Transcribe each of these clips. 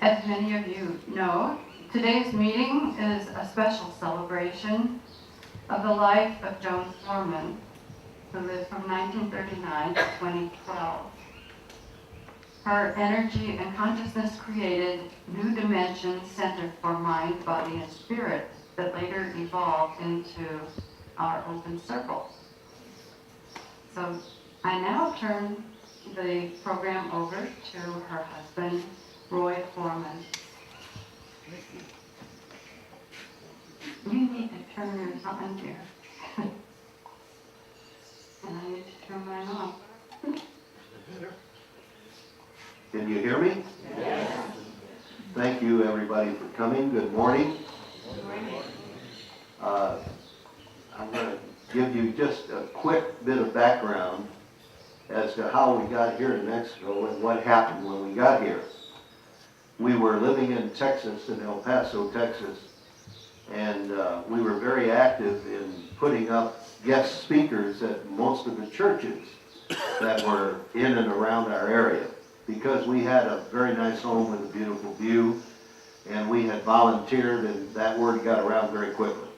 As many of you know, today's meeting is a special celebration of the life of Joan Forman, who lived from 1939 to 2012. Her energy and consciousness created new dimensions centered for mind, body, and spirit that later evolved into our open circle. So I now turn the program over to her husband, Roy Forman. You need to turn yours on here. And I need to turn mine off. Can you hear me? Yes. Thank you, everybody, for coming. Good morning. Good morning. I'm going to give you just a quick bit of background as to how we got here in Mexico and what happened when we got here. We were living in Texas, in El Paso, Texas, and we were very active in putting up guest speakers at most of the churches that were in and around our area, because we had a very nice home with a beautiful view, and we had volunteered, and that word got around very quickly.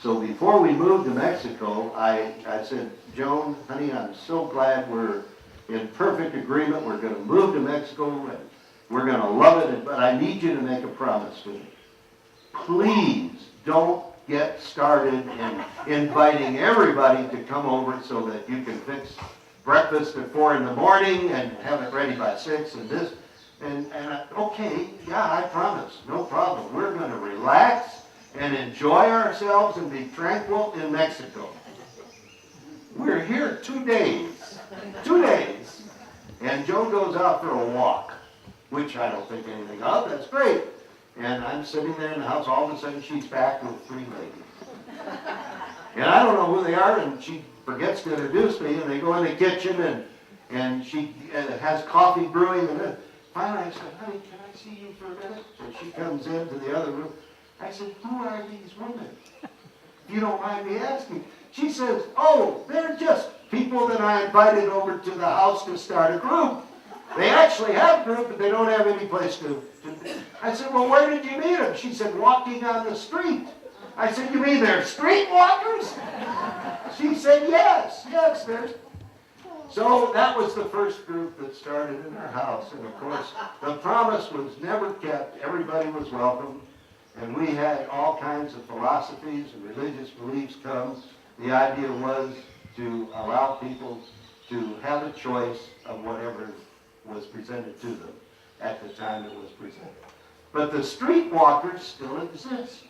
So before we moved to Mexico, I said, Joan, honey, I'm so glad we're in perfect agreement. We're going to move to Mexico, and we're going to love it, but I need you to make a promise to me. Please don't get started in inviting everybody to come over so that you can fix breakfast at 4 in the morning and have it ready by 6 and this. Okay, yeah, I promise, no problem. We're going to relax and enjoy ourselves and be tranquil in Mexico. We're here 2 days. 2 days. And Joan goes out for a walk, which I don't think anything of. That's great. And I'm sitting there in the house. All of a sudden, she's back with 3 ladies. And I don't know who they are, and she forgets to introduce me, and they go in the kitchen, and she has coffee brewing. And then finally I said, honey, can I see you for a minute? So she comes into the other room. I said, who are these women? If you don't mind me asking. She says, oh, they're just people that I invited over to the house to start a group. They actually have a group, but they don't have any place to. I said, well, where did you meet them? She said, walking on the street. I said, you mean they're street walkers? She said, yes, there's. So that was the first group that started in our house. And of course, the promise was never kept. Everybody was welcome. And we had all kinds of philosophies and religious beliefs come. The idea was to allow people to have a choice of whatever was presented to them at the time it was presented. But the streetwalkers still exist.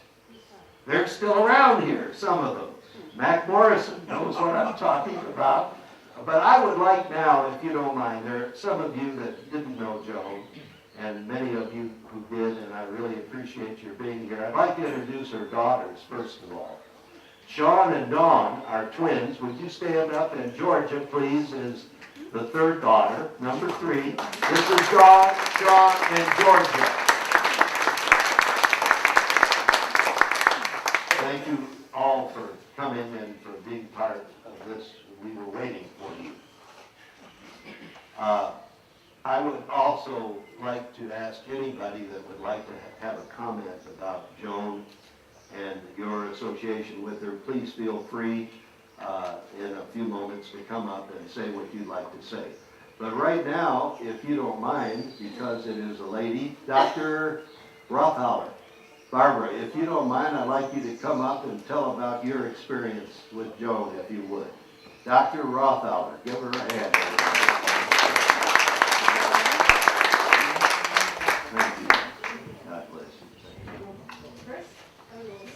They're still around here, some of them. Mac Morrison knows what I'm talking about. But I would like now, if you don't mind, there are some of you that didn't know Joan, and many of you who did, and I really appreciate your being here. I'd like to introduce her daughters, first of all. Sean and Dawn are twins. Would you stand up? And Georgia, please, is the third daughter, number 3. This is Dawn, Sean, and Georgia. Thank you all for coming and for being part of this. We were waiting for you. I would also like to ask anybody that would like to have a comment about Joan and your association with her, please feel free in a few moments to come up and say what you'd like to say. But right now, if you don't mind, because it is a lady, Dr. Rothauer. Barbara, if you don't mind, I'd like you to come up and tell about your experience with Joan, if you would. Dr. Rothauer, give her a hand. Thank you. God bless you.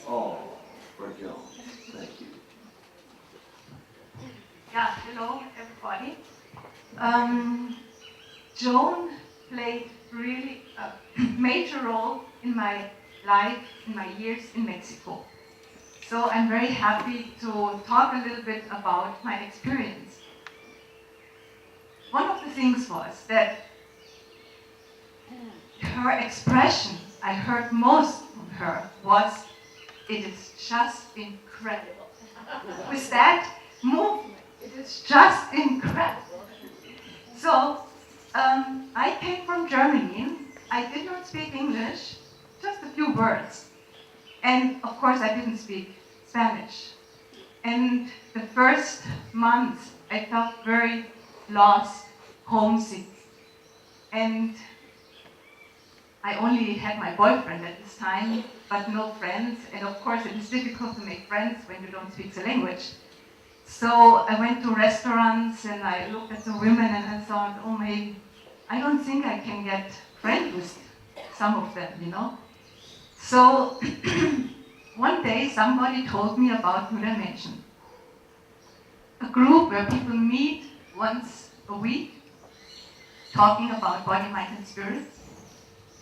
Oh, for Joan. Thank you. Yeah, hello everybody. Joan played really a major role in my life, in my years in Mexico. So I'm very happy to talk a little bit about my experience. One of the things was that her expression I heard most from her was, it is just incredible. With that movement, it is just incredible. So I came from Germany. I did not speak words. And of course, I didn't speak Spanish. And the first months, I felt very lost, homesick. And I only had my boyfriend at this time, but no friends. And of course, it is difficult to make friends when you don't speak the language. So I went to restaurants and I looked at the women and I thought, oh, maybe I don't think I can get friends with some of them, you know. So one day somebody told me about New Dimension, a group where people meet once a week, talking about body, mind, and spirit.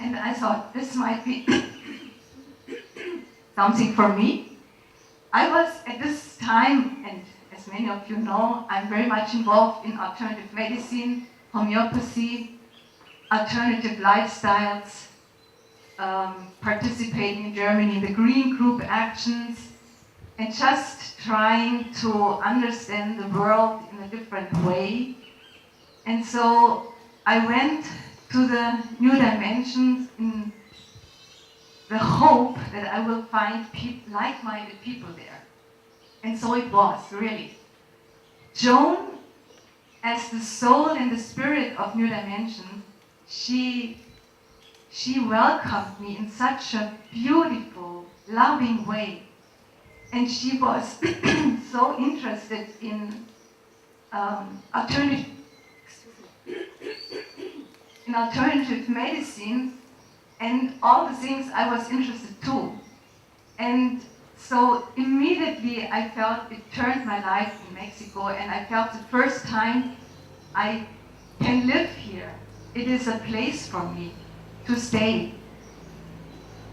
And I thought this might be something for me. I was at this time, and as many of you know, I'm very much involved in alternative medicine, homeopathy, alternative lifestyles, participating in Germany in the Green Group actions, and just trying to understand the world in a different way. And so I went to the New Dimensions in the hope that I will find like-minded people there. And so it was, really. Joan, as the soul and the spirit of New Dimension, she welcomed me in such a beautiful, loving way. And she was so interested in alternative medicine and all the things I was interested too. And so immediately I felt it turned my life in Mexico, and I felt the first time I can live here. It is a place for me to stay.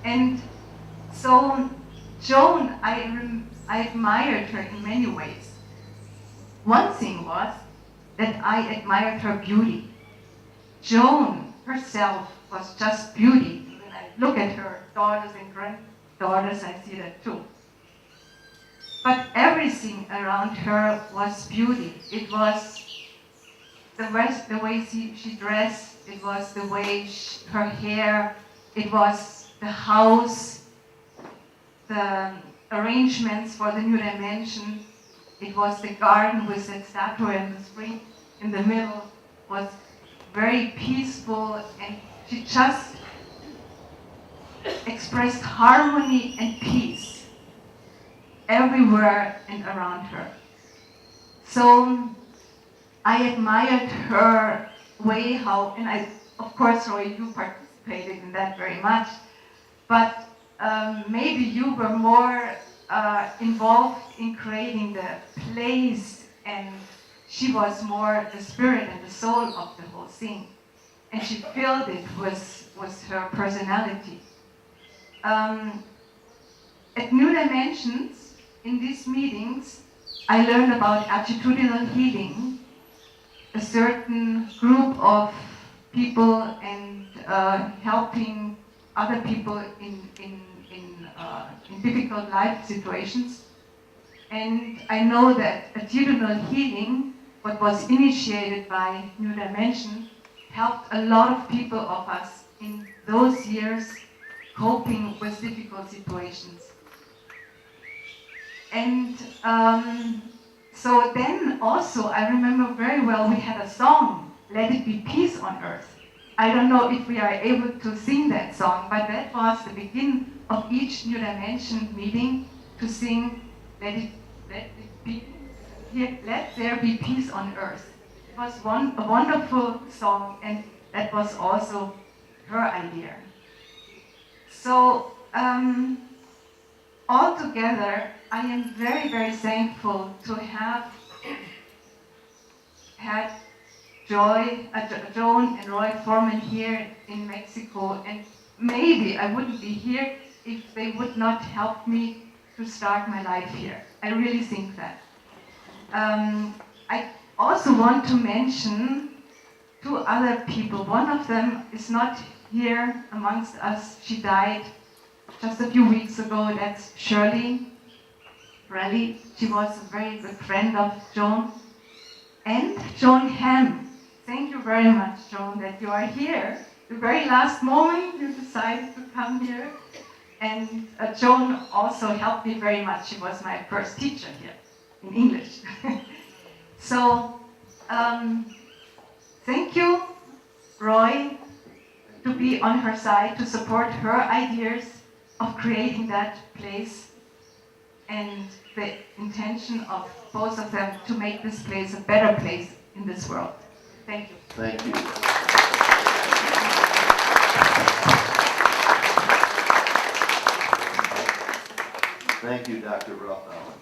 And so Joan, I admired her in many ways. One thing was that I admired her beauty. Joan herself was just beauty. When I look at her daughters and granddaughters, I see that too. But everything around her was beauty. It was the way she dressed, it was the way her hair, it was the house, the arrangements for the New Dimension, it was the garden with that statue and the spring in the middle, was very peaceful, and she just expressed harmony and peace everywhere and around her. So I admired her way how, and I, of course, Roy, you participated in that very much, but maybe you were more involved in creating the place, and she was more the spirit and the soul of the whole thing. And she filled it with her personality. At New Dimensions, in these meetings, I learned about attitudinal healing, a certain group of people, and helping other people in difficult life situations. And I know that attitudinal healing, what was initiated by New Dimension, helped a lot of people of us in those years coping with difficult situations. And so then also, I remember very well, we had a song, Let It Be Peace on Earth. I don't know if we are able to sing that song, but that was the beginning of each New Dimension meeting, to sing, let there be peace on earth. It was a wonderful song, and that was also her idea. So altogether, I am very, very thankful to have had Joan and Joan Forman here in Mexico, and maybe I wouldn't be here if they would not help me to start my life here. I really think that. I also want to mention two other people. One of them is not here amongst us. She died just a few weeks ago. That's Shirley Raleigh. She was a very good friend of Joan. And Joan Ham. Thank you very much, Joan, that you are here. The very last moment you decided to come here. And Joan also helped me very much. She was my first teacher here in English. So, thank you, Roy, to be on her side, to support her ideas of creating that place, and the intention of both of them to make this place a better place in this world. Thank you. Thank you. Thank you, Dr. Rothbauer.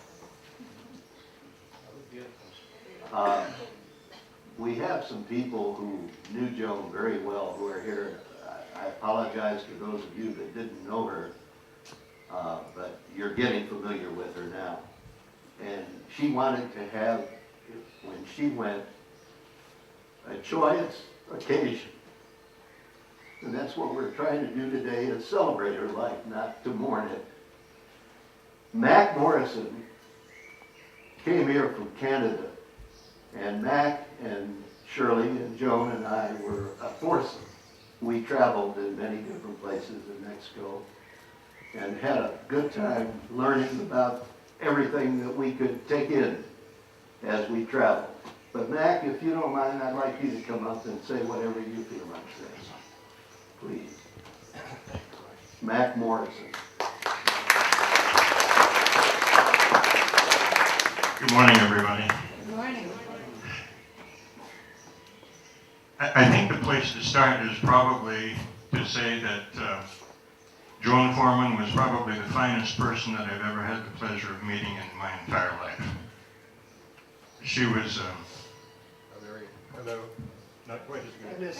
We have some people who knew Joan very well who are here. I apologize to those of you that didn't know her, but you're getting familiar with her now. And she wanted to have, when she went, a joyous occasion. And that's what we're trying to do today, is celebrate her life, not to mourn it. Mac Morrison came here from Canada, and Mac and Shirley and Joan and I were a foursome. We traveled in many different places in Mexico and had a good time learning about everything that we could take in as we traveled. But Mac, if you don't mind, I'd like you to come up and say whatever you feel like saying. Please. Mac Morrison. Good morning, everybody. Good morning. I think the place to start is probably to say that Joan Forman was probably the finest person that I've ever had the pleasure of meeting in my entire life. She was, hello, not quite as good.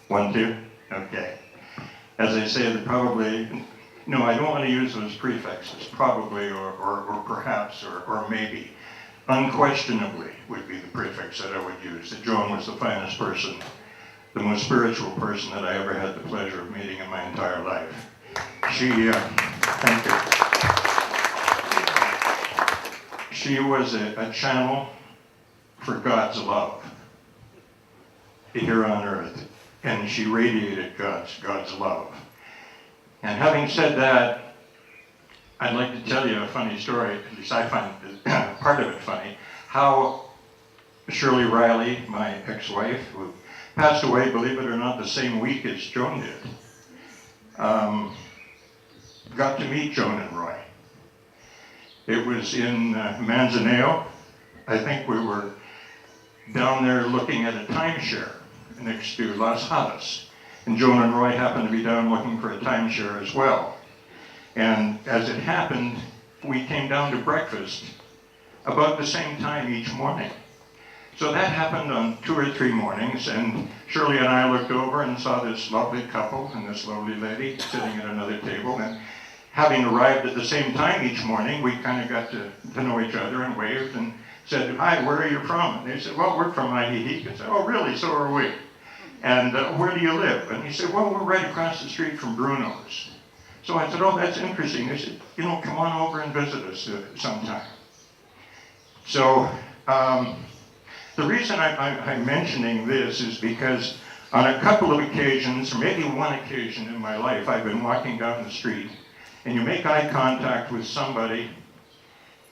One, two, okay. As I said, probably, no, I don't want to use those prefixes, probably, or perhaps, or maybe. Unquestionably would be the prefix that I would use, that Joan was the finest person, the most spiritual person that I ever had the pleasure of meeting in my entire life. She, thank you. She was a channel for God's love here on earth, and she radiated God's love. And having said that, I'd like to tell you a funny story, at least I find part of it funny, how Shirley Riley, my ex-wife, who passed away, believe it or not, the same week as Joan did, got to meet Joan and Roy. It was in Manzanillo. I think we were down there looking at a timeshare next to Las Hadas. And Joan and Roy happened to be down looking for a timeshare as well. And as it happened, we came down to breakfast about the same time each morning. So that happened on 2 or 3 mornings, and Shirley and I looked over and saw this lovely couple and this lovely lady sitting at another table. And having arrived at the same time each morning, we kind of got to know each other and waved and said, "Hi, where are you from?" And they said, "Well, we're from Ajijic." I said, "Oh, really? So are we." And "Where do you live?" And he said, "Well, we're right across the street from Bruno's." So I said, "Oh, that's interesting." They said, "Come on over and visit us sometime." So the reason I'm mentioning this is because on a couple of occasions, or maybe one occasion in my life, I've been walking down the street and you make eye contact with somebody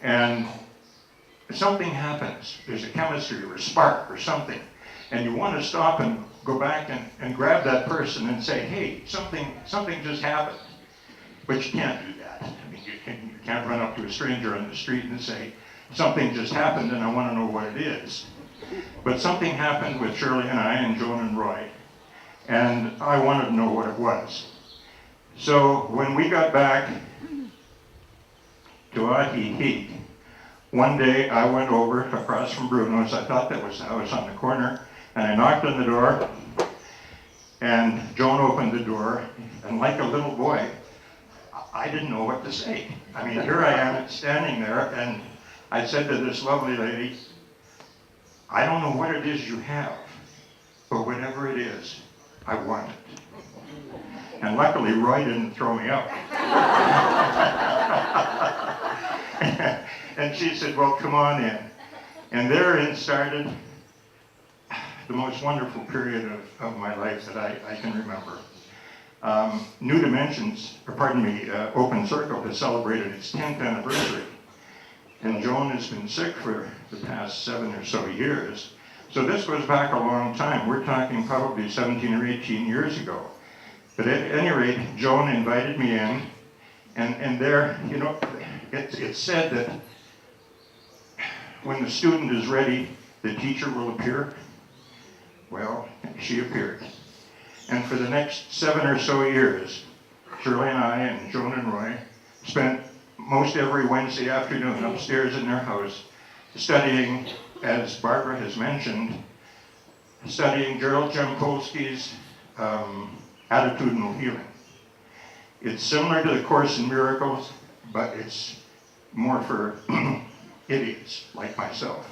and something happens. There's a chemistry or a spark or something. And you want to stop and go back and grab that person and say, "Hey, something just happened." But you can't do that. I mean, you can't run up to a stranger on the street and say, "Something just happened and I want to know what it is." But something happened with Shirley and I and Joan and Roy, and I wanted to know what it was. So when we got back to Ajijic, one day I went over across from Bruno's. I thought that was the house on the corner, and I knocked on the door, and Joan opened the door, and like a little boy, I didn't know what to say. I mean, here I am standing there, and I said to this lovely lady, "I don't know what it is you have, but whatever it is, I want it." And luckily, Roy didn't throw me out. And she said, "Well, come on in." And therein started the most wonderful period of my life that I can remember. New Dimensions, or pardon me, Open Circle has celebrated its 10th anniversary. And Joan has been sick for the past 7 or so years. So this goes back a long time. We're talking probably 17 or 18 years ago. But at any rate, Joan invited me in, and there, you know, it's said that when the student is ready, the teacher will appear. Well, she appeared. And for the next 7 or so years, Shirley and I and Joan and Roy spent most every Wednesday afternoon upstairs in their house studying, as Barbara has mentioned, studying Gerald Jampolsky's attitudinal healing. It's similar to the Course in Miracles, but it's more for idiots like myself.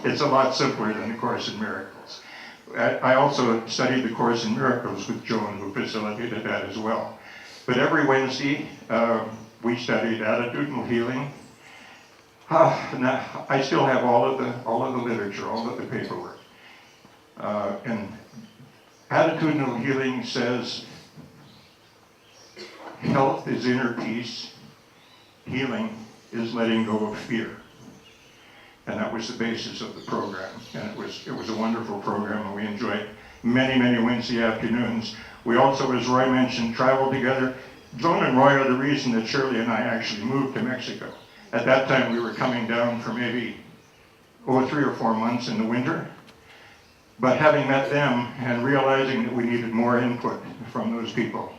It's a lot simpler than the Course in Miracles. I also studied the Course in Miracles with Joan, who facilitated that as well. But every Wednesday, we studied attitudinal healing. Now, I still have all of the literature, all of the paperwork. And attitudinal healing says health is inner peace, healing is letting go of fear. And that was the basis of the program. And it was a wonderful program, and we enjoyed many, many Wednesday afternoons. We also, as Roy mentioned, traveled together. Joan and Roy are the reason that Shirley and I actually moved to Mexico. At that time, we were coming down for maybe 3 or 4 months in the winter. But having met them and realizing that we needed more input from those people,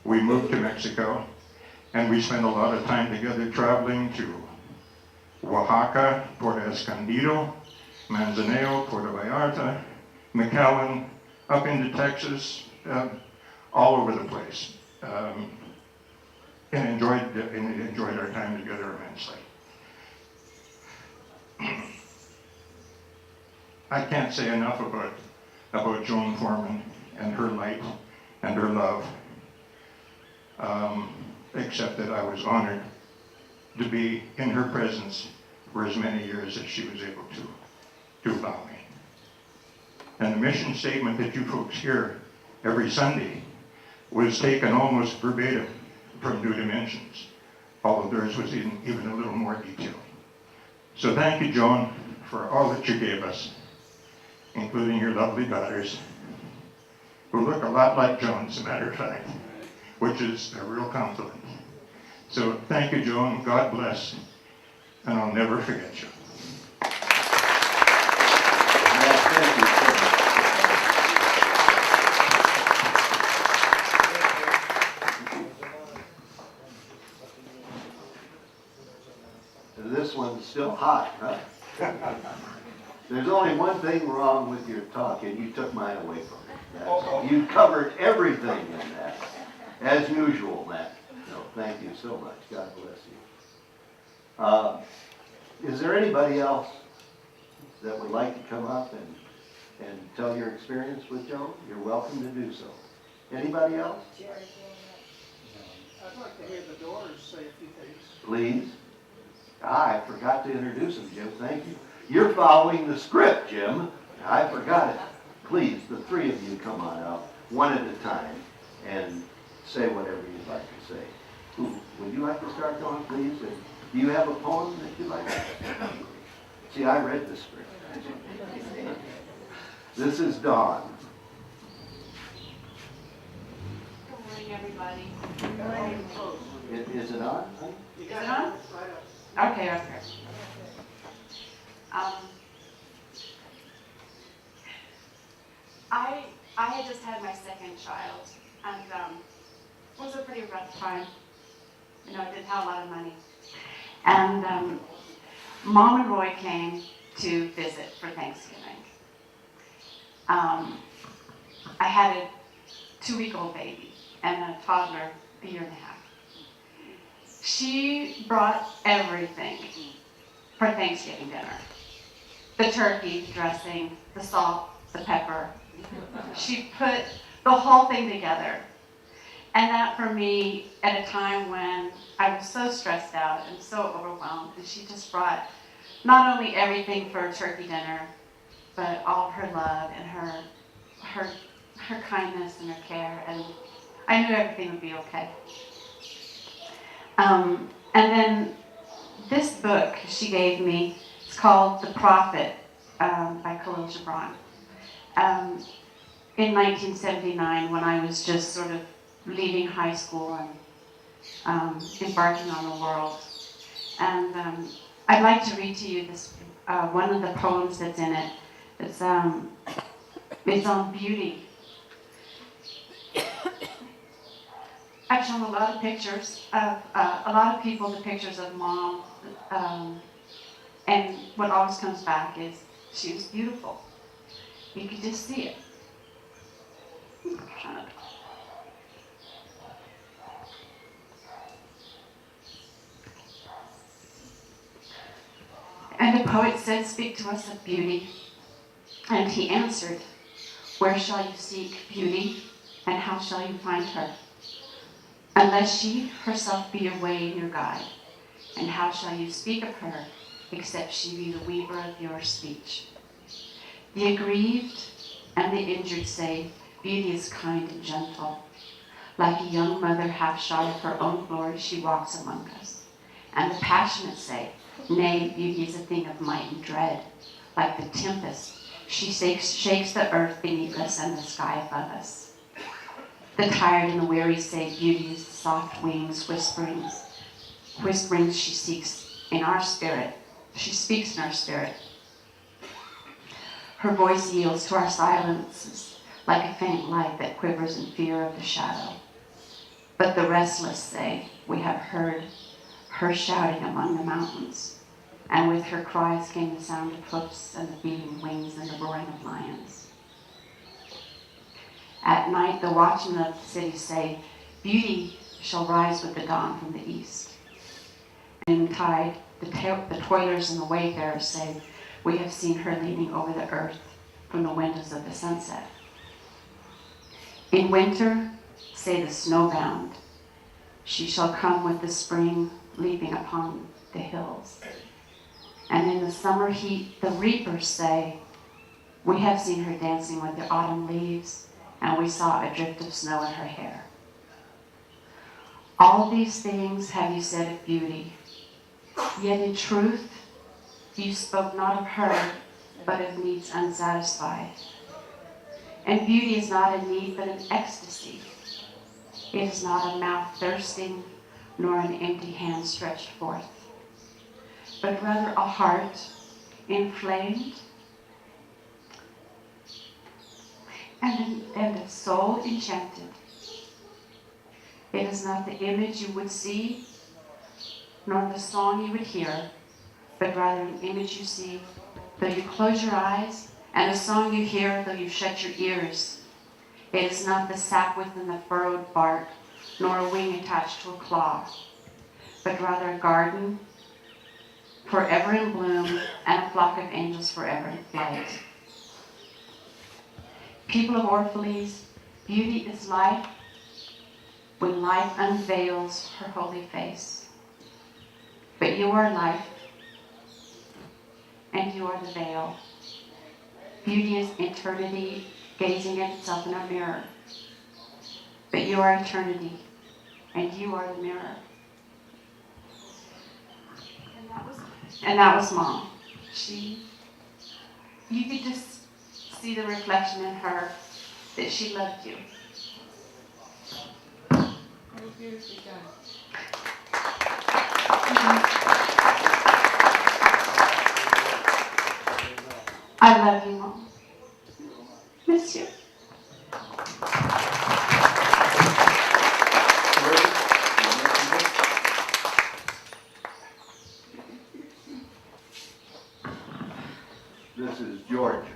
we moved to Mexico, and we spent a lot of time together traveling to Oaxaca, Puerto Escondido, Manzanillo, Puerto Vallarta, McAllen, up into Texas, all over the place. And enjoyed our time together immensely. I can't say enough about Joan Forman and her light and her love, except that I was honored to be in her presence for as many years as she was able to allow me. And the mission statement that you folks hear every Sunday was taken almost verbatim from New Dimensions, although theirs was even a little more detailed. So thank you, Joan, for all that you gave us, including your lovely daughters, who look a lot like Joan, as a matter of fact, which is a real compliment. So thank you, Joan. God bless, and I'll never forget you. Thank you. This one's still hot, huh? There's only one thing wrong with your talk, and you took mine away from me. You covered everything in that, as usual, Matt. No, thank you so much. God bless you. Is there anybody else that would like to come up and tell your experience with Joan? You're welcome to do so. Anybody else? I'd like to hear the Doors say a few things. Please. I forgot to introduce him, Jim. Thank you. You're following the script, Jim. I forgot it. Please, the three of you come on up, one at a time, and say whatever you'd like to say. Ooh, would you like to start going, please? And do you have a poem that you'd like to say? See, I read the script. This is Dawn. Good morning, everybody. Is it on? Is it on? Okay, okay. I had just had my second child, and it was a pretty rough time. You know, I didn't have a lot of money. And Mom and Roy came to visit for Thanksgiving. I had a 2-week-old baby and a toddler a year and a half. She brought everything for Thanksgiving dinner. The turkey, dressing, the salt, the pepper. She put the whole thing together. And that for me, at a time when I was so stressed out and so overwhelmed, and she just brought not only everything for turkey dinner, but all of her love and her kindness and her care, and I knew everything would be okay. And then this book she gave me, it's called The Prophet by Khalil Gibran. In 1979, when I was just sort of leaving high school and embarking on the world. And I'd like to read to you this one of the poems that's in it. It's on beauty. I've shown a lot of pictures of a lot of people the pictures of Mom, and what always comes back is she was beautiful. You could just see it. And the poet said, "Speak to us of beauty." And he answered, "Where shall you seek beauty, and how shall you find her? Unless she herself be your way and your guide. And how shall you speak of her, except she be the weaver of your speech? The aggrieved and the injured say, beauty is kind and gentle. Like a young mother half shy of her own glory, she walks among us. And the passionate say, nay, beauty is a thing of might and dread. Like the tempest, she shakes the earth beneath us and the sky above us. The tired and the weary say, beauty is the soft wings, whisperings she seeks in our spirit. She speaks in our spirit. Her voice yields to our silences like a faint light that quivers in fear of the shadow. But the restless say, we have heard her shouting among the mountains, and with her cries came the sound of hoofs and the beating wings and the roaring of lions. At night, the watchmen of the city say, beauty shall rise with the dawn from the east. And in tide, the toilers and the wayfarers say, we have seen her leaning over the earth from the windows of the sunset. In winter, say the snowbound, she shall come with the spring leaping upon the hills. And in the summer heat, the reapers say, we have seen her dancing with the autumn leaves, and we saw a drift of snow in her hair. All these things have you said of beauty, yet in truth, you spoke not of her, but of needs unsatisfied. And beauty is not a need, but an ecstasy. It is not a mouth thirsting, nor an empty hand stretched forth, but rather a heart inflamed and a soul enchanted. It is not the image you would see, nor the song you would hear, but rather an image you see, though you close your eyes, and a song you hear, though you shut your ears. It is not the sap within the furrowed bark, nor a wing attached to a claw, but rather a garden forever in bloom, and a flock of angels forever in flight. People of Orphalese, beauty is life when life unveils her holy face. But you are life, and you are the veil. Beauty is eternity gazing at itself in a mirror. But you are eternity, and you are the mirror. And that was Mom. You could just see the reflection in her that she loved you. Very beautifully done. I love you, Mom. Miss you. This is Georgia.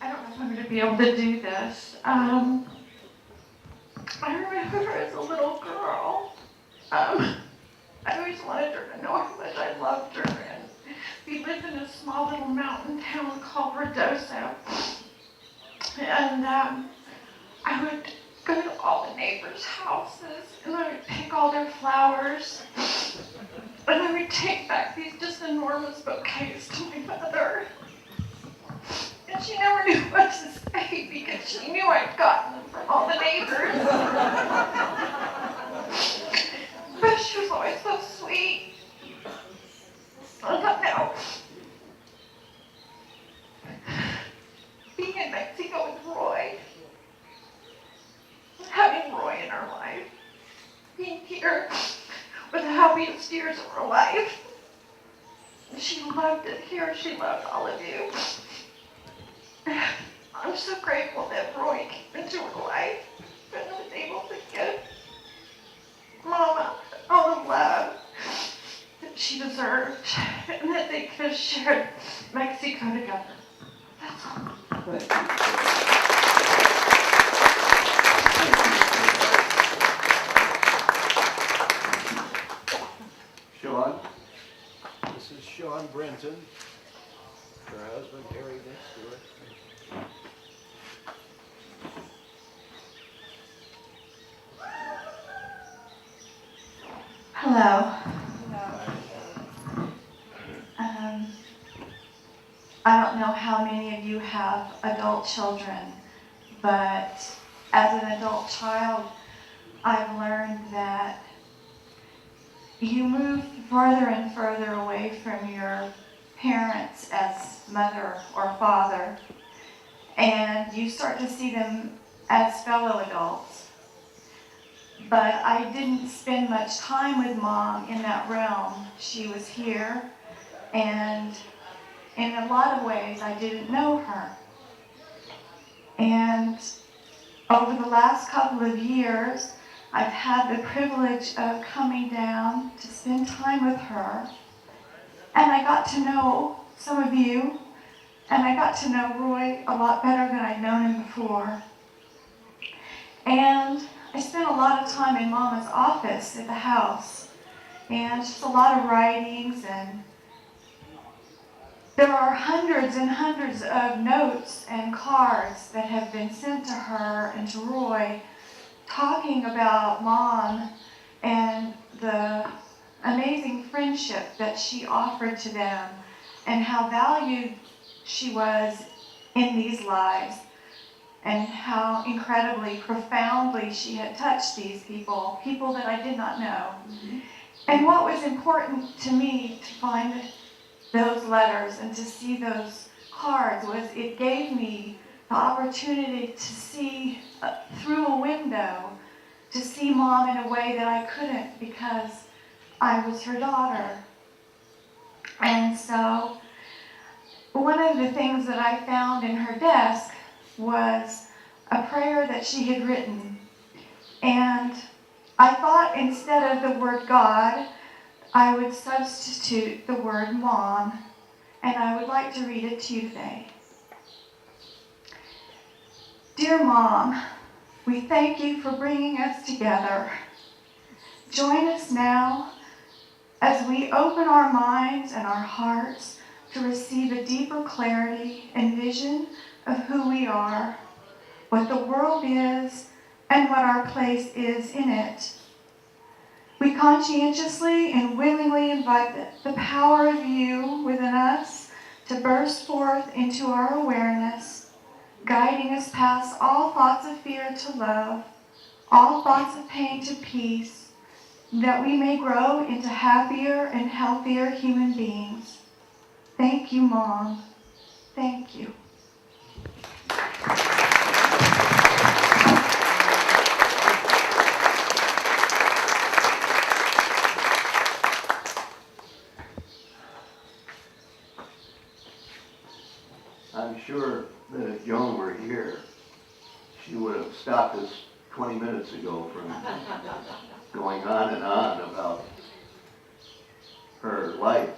I don't know if I'm going to be able to do this. I remember as a little girl, I always wanted her to know how much I loved her. And we lived in a small little mountain town called Redosa. And I would go to all the neighbors' houses and I would pick all their flowers. And I would take back these just enormous bouquets to my mother. And she never knew what to say because she knew I'd gotten them from all the neighbors. But she was always so sweet. I thought, now, being in Mexico with Roy, having Roy in our life, being here were the happiest years of her life. She loved it here. She loved all of you. I'm so grateful that Roy came into her life and was able to give Mama all the love that she deserved and that they could have shared Mexico together. That's all. Sean? This is Sean Brenton. Her husband, Harry, next to her. Hello. I don't know how many of you have adult children, but as an adult child, I've learned that you move farther and further away from your parents as mother or father, and you start to see them as fellow adults. But I didn't spend much time with Mom in that realm. She was here, and in a lot of ways, I didn't know her. And over the last couple of years, I've had the privilege of coming down to spend time with her. And I got to know some of you, and I got to know Roy a lot better than I'd known him before. And I spent a lot of time in Mama's office at the house, and just a lot of writings, and there are hundreds and hundreds of notes and cards that have been sent to her and to Roy talking about Mom and the amazing friendship that she offered to them and how valued she was in these lives and how incredibly, profoundly she had touched these people that I did not know. Mm-hmm. And what was important to me to find those letters and to see those cards was it gave me the opportunity to see through a window, to see Mom in a way that I couldn't because I was her daughter. And so one of the things that I found in her desk was a prayer that she had written. And I thought instead of the word God, I would substitute the word Mom, and I would like to read it to you today. Dear Mom, we thank you for bringing us together. Join us now as we open our minds and our hearts to receive a deeper clarity and vision of who we are, what the world is, and what our place is in it. We conscientiously and willingly invite the power of you within us to burst forth into our awareness, guiding us past all thoughts of fear to love, all thoughts of pain to peace, that we may grow into happier and healthier human beings. Thank you, Mom. Thank you. I'm sure that if Joan were here, she would have stopped us 20 minutes ago from going on and on about her life.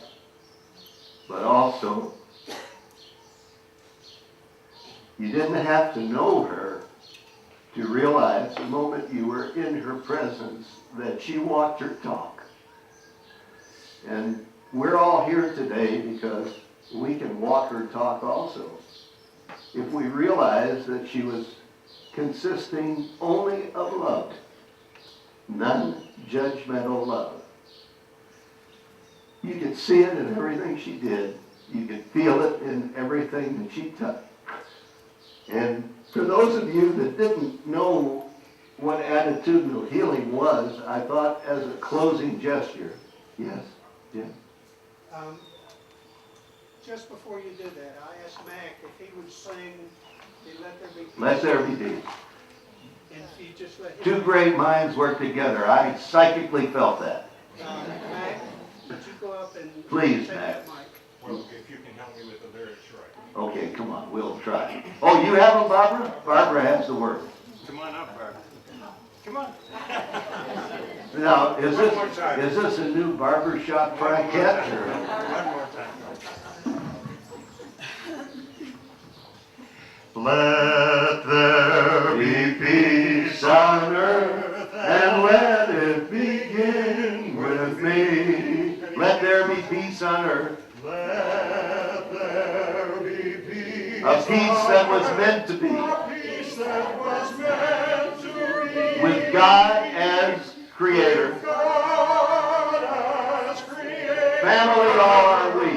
But also, you didn't have to know her to realize the moment you were in her presence that she walked her talk. And we're all here today because we can walk her talk also. If we realize that she was consisting only of love, non-judgmental love. You could see it in everything she did. You could feel it in everything that she touched. And for those of you that didn't know what attitudinal healing was, I thought as a closing gesture. Yes, Jim? Just before you did that, I asked Mac if he would sing the Let There Be Peace. Let there be peace. And if you just let him. Two great minds work together. I psychically felt that. Mac, would you go up and Please, take Mac. that mic? Well, if you can help me with the lyrics, right. Okay, come on, we'll try. Oh, you have them, Barbara? Barbara has the word. Come on up, Barbara. Come on. Now, is One more time. this a new barber shop bracket? Or? One more time. Let there be peace on earth, and let it begin with me. Let there be peace on earth. let there be peace. A peace that was meant to be. A peace that was meant to be. With God as creator. God as creator. Family all are we.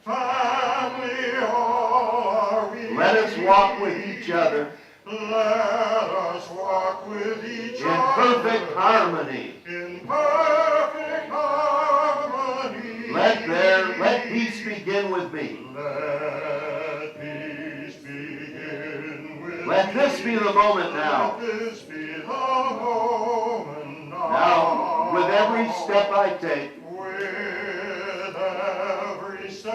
Family all are we. Let us walk with each other Let us walk with each in other. perfect harmony. In perfect harmony. Let peace begin with me. Let peace begin with Let this be the moment now. Let this be the moment now. Now, with every step I take, With every step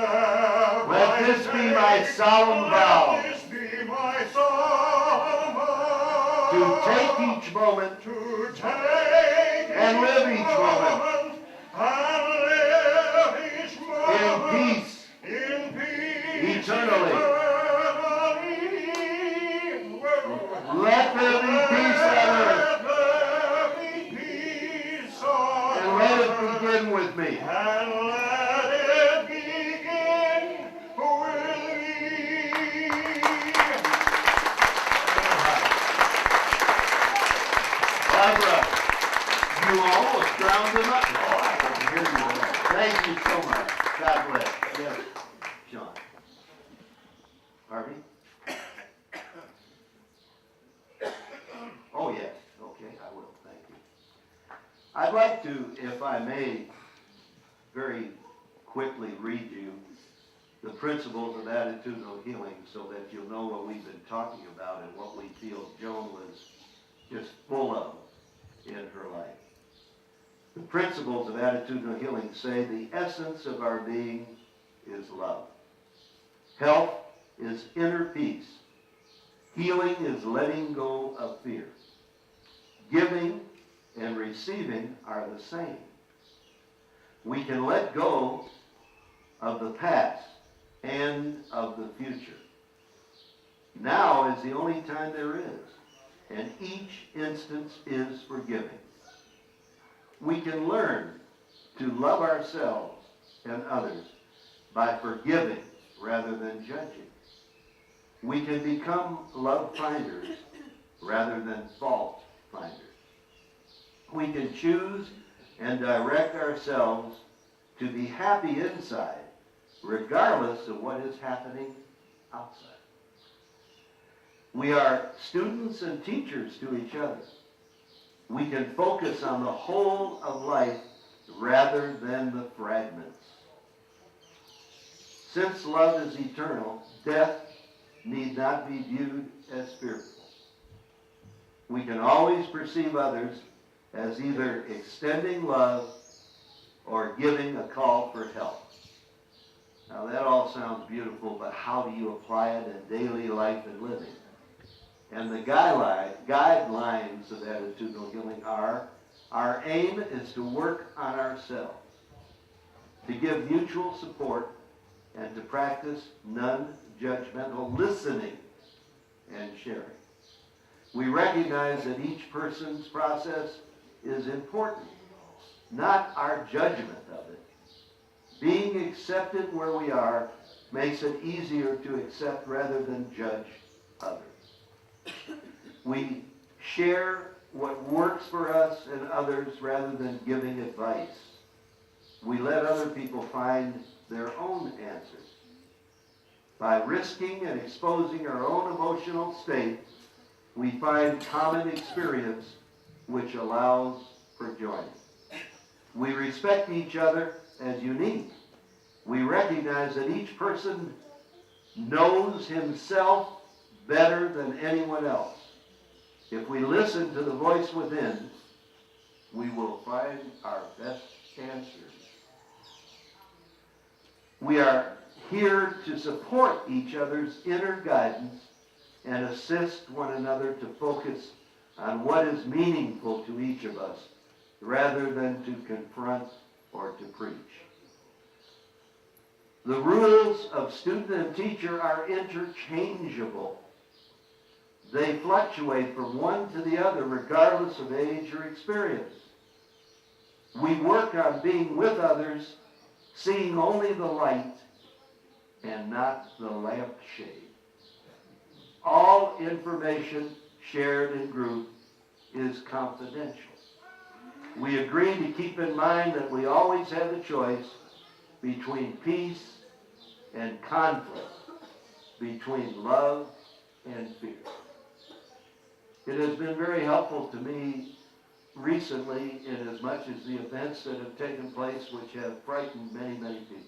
let I this be take, my solemn vow Let this be my solemn vow. to take each moment To take and live each moment and live each in moment peace in peace eternally. eternally. Let there be peace on earth, Let there be peace on and let earth. it begin with me. And let it begin with me. Barbara, you almost drowned him up. Oh, I can hear you. Thank you so much. God bless. Yes, Sean. Harvey? Oh, yes. Okay, I will. Thank you. I'd like to, if I may, very quickly read you the principles of attitudinal healing so that you'll know what we've been talking about and what we feel Joan was just full of in her life. The principles of attitudinal healing say the essence of our being is love. Health is inner peace. Healing is letting go of fear. Giving and receiving are the same. We can let go of the past and of the future. Now is the only time there is, and each instance is forgiving. We can learn to love ourselves and others by forgiving rather than judging. We can become love finders rather than fault finders. We can choose and direct ourselves to be happy inside, regardless of what is happening outside. We are students and teachers to each other. We can focus on the whole of life rather than the fragments. Since love is eternal, death need not be viewed as fearful. We can always perceive others as either extending love or giving a call for help. Now that all sounds beautiful, but how do you apply it in daily life and living? And the guidelines of attitudinal healing are, our aim is to work on ourselves, to give mutual support, and to practice non-judgmental listening and sharing. We recognize that each person's process is important, not our judgment of it. Being accepted where we are makes it easier to accept rather than judge others. We share what works for us and others rather than giving advice. we let other people find their own answers. By risking and exposing our own emotional state, we find common experience which allows for joining. We respect each other as unique. We recognize that each person knows himself better than anyone else. If we listen to the voice within, we will find our best answers. We are here to support each other's inner guidance and assist one another to focus on what is meaningful to each of us, rather than to confront or to preach. The rules of student and teacher are interchangeable. They fluctuate from one to the other regardless of age or experience. We work on being with others, seeing only the light and not the lampshade. All information shared in group is confidential. We agree to keep in mind that we always have a choice between peace and conflict, between love and fear. It has been very helpful to me recently in as much as the events that have taken place which have frightened many, many people.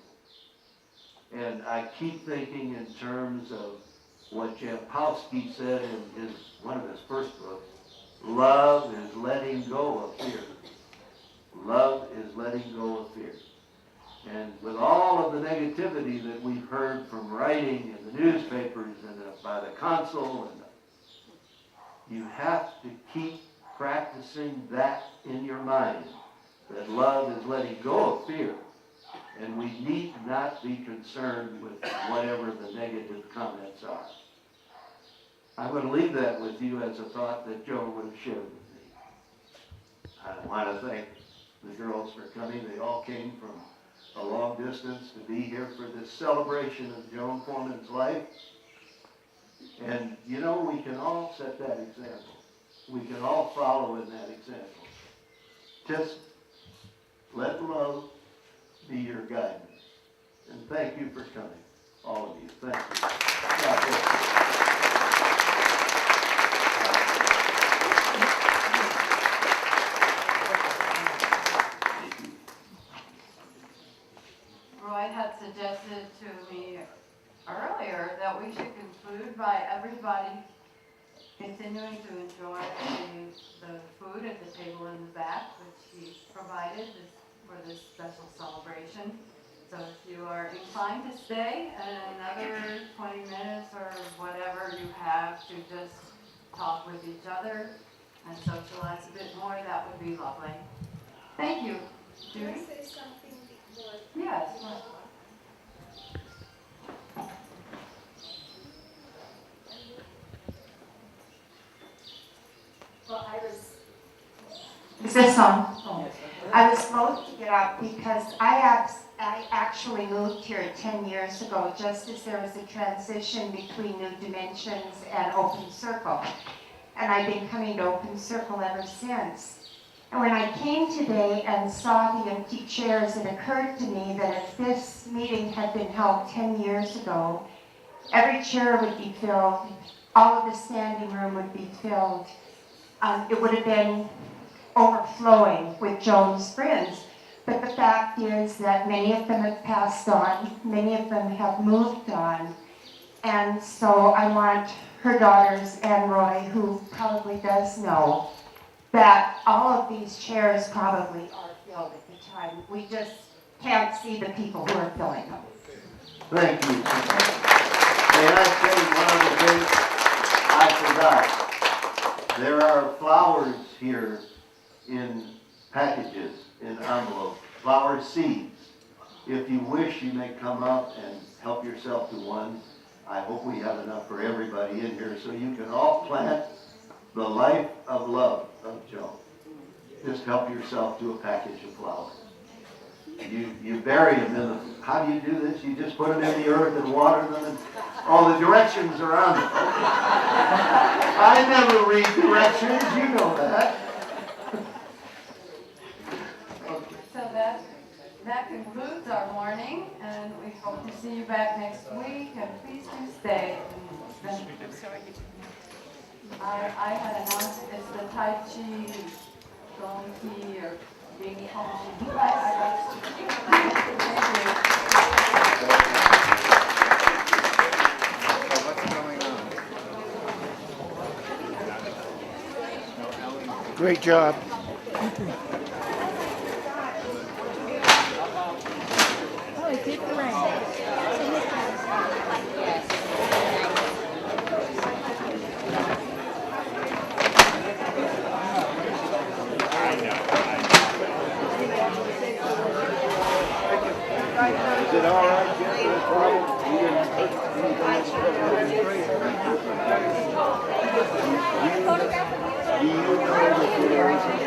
And I keep thinking in terms of what Jampowski said in one of his first books, love is letting go of fear. Love is letting go of fear. And with all of the negativity that we've heard from writing in the newspapers and by the consul, you have to keep practicing that in your mind, that love is letting go of fear. And we need not be concerned with whatever the negative comments are. I'm going to leave that with you as a thought that Joan would have shared with me. I want to thank the girls for coming. They all came from a long distance to be here for this celebration of Joan Forman's life. And you know, we can all set that example. We can all follow in that example. Just let love be your guidance. And thank you for coming, all of you. Thank you. God bless you. Roy had suggested to me earlier that we should conclude by everybody continuing to enjoy the food at the table in the back, which he provided for this special celebration. So if you are inclined to stay another 20 minutes or whatever you have to just talk with each other and socialize a bit more, that would be lovely. Thank you. Can I Judy? say something before? Yes. Well, I was, Is this on? I was loath to get up because I actually moved here 10 years ago, just as there was a transition between New Dimensions and Open Circle. And I've been coming to Open Circle ever since. And when I came today and saw the empty chairs, it occurred to me that if this meeting had been held 10 years ago, every chair would be filled, all of the standing room would be filled. It would have been overflowing with Joan's friends. But the fact is that many of them have passed on, many of them have moved on. And so I want her daughters and Roy, who probably does know, that all of these chairs probably are filled at the time. We just can't see the people who are filling them. Thank you. May I say one other thing? I forgot. There are flowers here in packages, in envelopes, flower seeds. If you wish, you may come up and help yourself to one. I hope we have enough for everybody in here so you can all plant the life of love of Joan. Just help yourself to a package of flowers. You bury them in the, how do you do this? You just put them in the earth and water them and all the directions are on them. I never read directions, you know that. So that Please do stay. I had announced it's the Tai Chi, Donkey, or Bing Pong. Great job. Oh, it did rain. Is it all right, Jeff? No problem? You didn't hurt anything? Do you know that there is an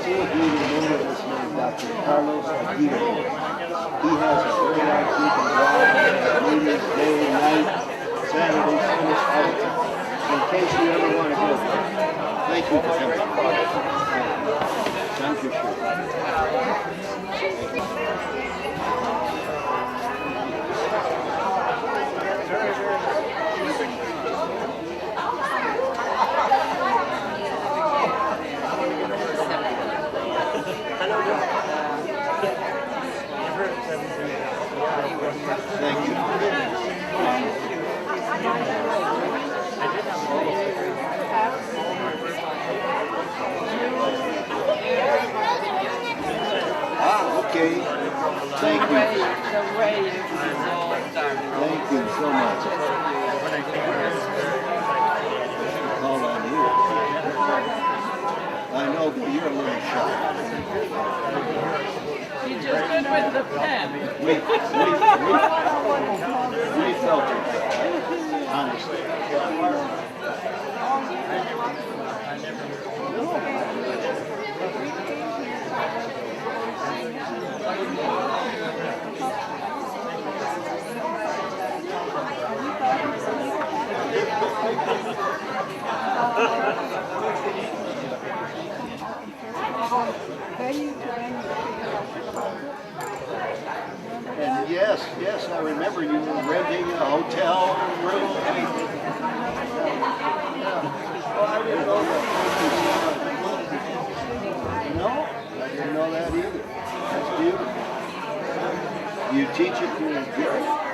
See if you remember this man, Dr. Carlos Aguirre. He has a very nice group of guys, meetings day, night, Saturday, Sunday, all the time. In case you ever want to go. Thank you for coming. Thank you, Thank you. Okay. Thank you. Thank you so much. Hold on here. I know, but you're a little shy. You just did with the pen. We felt it, honestly. And yes, I remember you were renting a hotel room. Oh, I didn't know that. No, I didn't know that either. That's beautiful. You teach it to Gary?